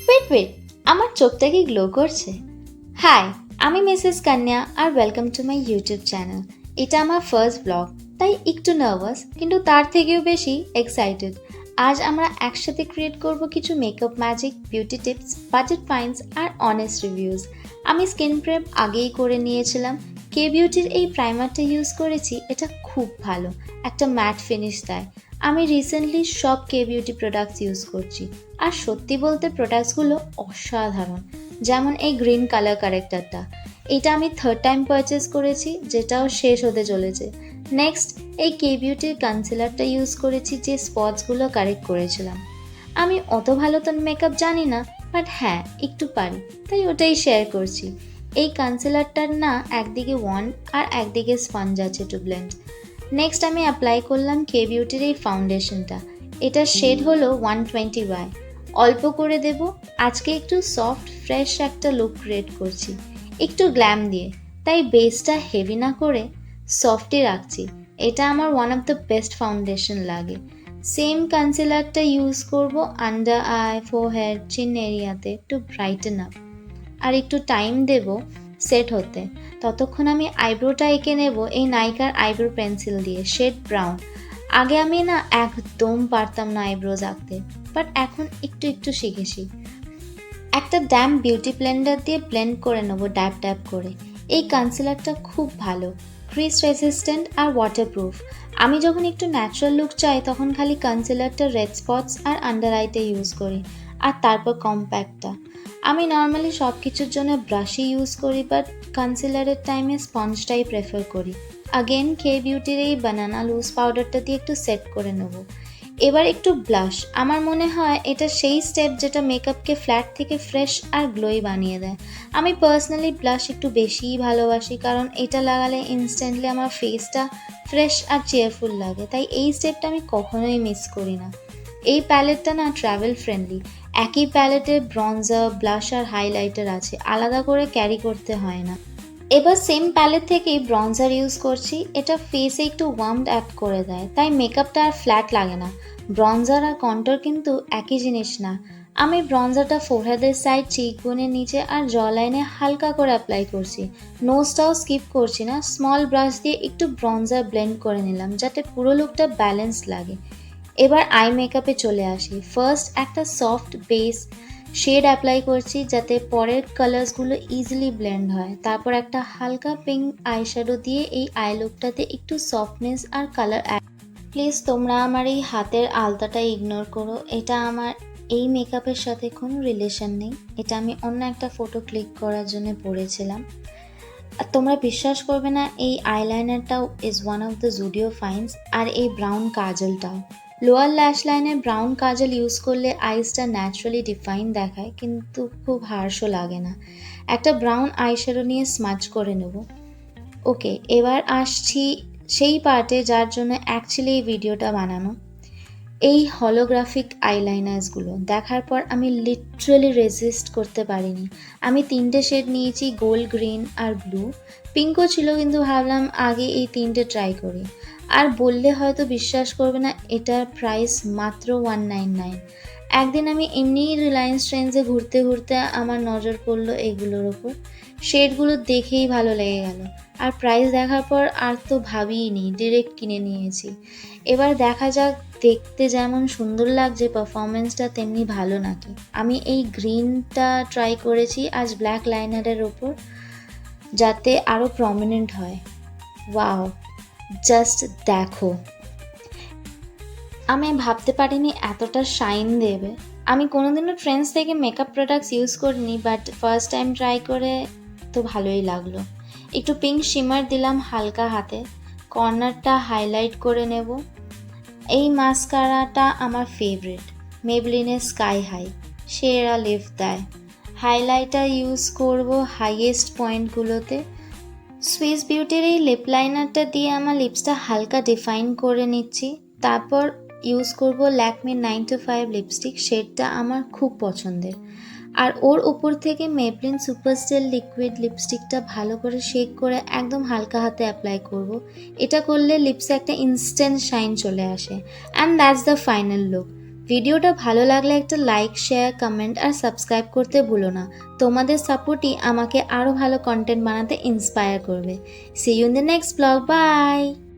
Wait আমার চোখটা কি গ্লো করছে? হাই, আমি মিসেস কান্যা আর welcome to my YouTube channel. এটা আমার ফার্স্ট ব্লগ, তাই একটু নার্ভাস, কিন্তু তার থেকেও বেশি এক্সাইটেড। আজ আমরা একসাথে ক্রিয়েট করব কিছু makeup magic, beauty tips, budget finds আর অনেস্ট রিভিউজ। আমি স্কিন প্রেপ আগেই করে নিয়েছিলাম। কে বিউটির এই প্রাইমারটা ইউজ করেছি, এটা খুব ভালো, একটা ম্যাট ফিনিশ দেয়। আমি রিসেন্টলি সব কে বিউটি প্রোডাক্টস ইউজ করছি, আর সত্যি বলতে প্রোডাক্টসগুলো অসাধারণ। যেমন এই গ্রিন কালার কারেক্টারটা, এটা আমি থার্ড টাইম পারচেস করেছি, যেটাও শেষ হতে চলেছে। নেক্সট, এই কে বিউটির কনসিলারটা ইউজ করেছি, যে স্পটসগুলো কারেক্ট করেছিলাম। আমি অত ভালো তো মেকআপ জানি না, বাট হ্যাঁ একটু পারি, তাই ওটাই শেয়ার করছি। এই কনসিলারটার না একদিকে ওয়ান্ড আর একদিকে স্পঞ্জ আছে টু ব্লেন্ড। নেক্সট আমি অ্যাপ্লাই করলাম কে বিউটির এই ফাউন্ডেশনটা। এটার শেড হলো 120Y। অল্প করে দেব, আজকে একটু সফট ফ্রেশ একটা লুক ক্রিয়েট করছি, একটু গ্ল্যাম দিয়ে, তাই বেসটা হেভি না করে সফটই রাখছি। এটা আমার one of the best foundation লাগে। সেম কনসিলারটা ইউজ করব আন্ডার আই, ফোরহেড, চিন এরিয়াতে টু ব্রাইটেন আপ। আর একটু টাইম দেব সেট হতে। ততক্ষণ আমি আইব্রোটা এঁকে নেব এই নাইকার আইব্রো পেন্সিল দিয়ে, শেড ব্রাউন। আগে আমি না একদম পারতাম না আইব্রোজ আঁকতে, বাট এখন একটু একটু শিখেছি। একটা ড্যাম বিউটি ব্লেন্ডার দিয়ে ব্লেন্ড করে নেবো ড্যাব ড্যাব করে। এই কনসিলারটা খুব ভালো, ক্রিজ রেসিস্ট্যান্ট আর ওয়াটারপ্রুফ। আমি যখন একটু ন্যাচারাল লুক চাই তখন খালি কনসিলারটা রেড স্পটস আর আন্ডার আইতে ইউজ করি, আর তারপর কম্প্যাক্টটা। আমি নর্মালি সব কিছুর জন্য ব্রাশই ইউজ করি, বাট কনসিলারের টাইমে স্পঞ্জটাই প্রেফার করি। আগেন কে বিউটির এই বানানা লুজ পাউডারটা দিয়ে একটু সেট করে নেব। এবার একটু ব্লাশ। আমার মনে হয় এটা সেই স্টেপ যেটা মেকআপকে ফ্ল্যাট থেকে ফ্রেশ আর গ্লোই বানিয়ে দেয়। আমি পার্সোনালি ব্লাশ একটু বেশিই ভালোবাসি, কারণ এটা লাগালে ইনস্ট্যান্টলি আমার ফেসটা ফ্রেশ আর চেয়ারফুল লাগে, তাই এই স্টেপটা আমি কখনোই মিস করি না। এই প্যালেটটা না ট্রাভেল ফ্রেন্ডলি। একই প্যালেটে ব্রঞ্জার, ব্লাশ আর হাইলাইটার আছে, আলাদা করে ক্যারি করতে হয় না। এবার সেম প্যালেট থেকেই ব্রঞ্জার ইউজ করছি। এটা ফেসে একটু ওয়ার্মথ অ্যাড করে দেয়, তাই মেকআপটা আর ফ্ল্যাট লাগে না। ব্রঞ্জার আর কন্ট্যুর কিন্তু একই জিনিস না। আমি ব্রঞ্জারটা ফোরহেডের সাইড, চিকবোনের নিচে আর জ লাইনে হালকা করে অ্যাপ্লাই করছি। নোজটাও স্কিপ করছি না। স্মল ব্রাশ দিয়ে একটু ব্রঞ্জার ব্লেন্ড করে নিলাম, যাতে পুরো লুকটা ব্যালেন্স লাগে। এবার আই মেকআপে চলে আসি। ফার্স্ট একটা সফট বেস শেড অ্যাপ্লাই করছি, যাতে পরের কালার্সগুলো ইজিলি ব্লেন্ড হয়। তারপর একটা হালকা পিঙ্ক আইশ্যাডো দিয়ে এই আই লুকটাতে একটু সফটনেস আর কালার অ্যাড। প্লিজ তোমরা আমার এই হাতের আলতাটা ইগনোর করো, এটা আমার এই মেকআপের সাথে কোনো রিলেশন নেই। এটা আমি অন্য একটা ফটো ক্লিক করার জন্য পরেছিলাম। আর তোমরা বিশ্বাস করবে না, এই আইলাইনারটাও is one of the Zudio finds. আর এই ব্রাউন কাজলটাও। লোয়ার ল্যাশ লাইনে ব্রাউন কাজল ইউজ করলে আইসটা ন্যাচারালি ডিফাইন দেখায়, কিন্তু খুব হার্শও লাগে না। একটা ব্রাউন আইশ্যাডো নিয়ে স্মাচ করে নেব। ওকে, এবার আসছি সেই পার্টে যার জন্য অ্যাকচুয়ালি এই ভিডিওটা বানানো। এই হলোগ্রাফিক আইলাইনার্সগুলো দেখার পর আমি লিটারালি রেজিস্ট করতে পারিনি। আমি 3টে শেড নিয়েছি, গোল্ড, গ্রিন আর ব্লু। পিঙ্কও ছিল, কিন্তু ভাবলাম আগে এই 3টে ট্রাই করি। আর বললে হয়তো বিশ্বাস করবে না, এটার প্রাইস মাত্র 199। একদিন আমি এমনিই রিলায়েন্স ট্রেন্ডসে ঘুরতে ঘুরতে আমার নজর পড়লো এগুলোর ওপর। শেডগুলো দেখেই ভালো লেগে গেল, আর প্রাইস দেখার পর আর তো ভাবিইনি, ডিরেক্ট কিনে নিয়েছি। এবার দেখা যাক দেখতে যেমন সুন্দর লাগছে, পারফরমেন্সটা তেমনি ভালো নাকি। আমি এই গ্রিনটা ট্রাই করেছি আজ ব্ল্যাক লাইনারের ওপর, যাতে আরও প্রমিনেন্ট হয়। ওয়াও, জাস্ট দেখো। আমি ভাবতে পারিনি এতটা শাইন দেবে। আমি কোনোদিনও ট্রেন্ডস থেকে মেকআপ প্রোডাক্টস ইউজ করিনি, বাট ফার্স্ট টাইম ট্রাই করে তো ভালোই লাগলো। একটু পিঙ্ক শিমার দিলাম হালকা হাতে, কর্নারটা হাইলাইট করে নেব। এই মাস্কারাটা আমার ফেভারিট, মেবলিনের স্কাই হাই, সেরা লিফট দেয়। হাইলাইটার ইউজ করব হাইয়েস্ট পয়েন্টগুলোতে। সুইস বিউটির এই লিপ লাইনারটা দিয়ে আমার লিপসটা হালকা ডিফাইন করে নিচ্ছি। তারপর ইউজ করব ল্যাকমির 9to5 লিপস্টিক, শেডটা আমার খুব পছন্দের। আর ওর উপর থেকে মেবলিন সুপার স্টিল লিকুইড লিপস্টিকটা ভালো করে শেক করে একদম হালকা হাতে অ্যাপ্লাই করব। এটা করলে লিপসে একটা ইনস্ট্যান্ট শাইন চলে আসে। And that's the final look. ভিডিওটা ভালো লাগলে একটা লাইক, শেয়ার, কমেন্ট আর সাবস্ক্রাইব করতে ভুলো না। তোমাদের সাপোর্টই আমাকে আরও ভালো কন্টেন্ট বানাতে ইন্সপায়ার করবে। See you in the next blog. By.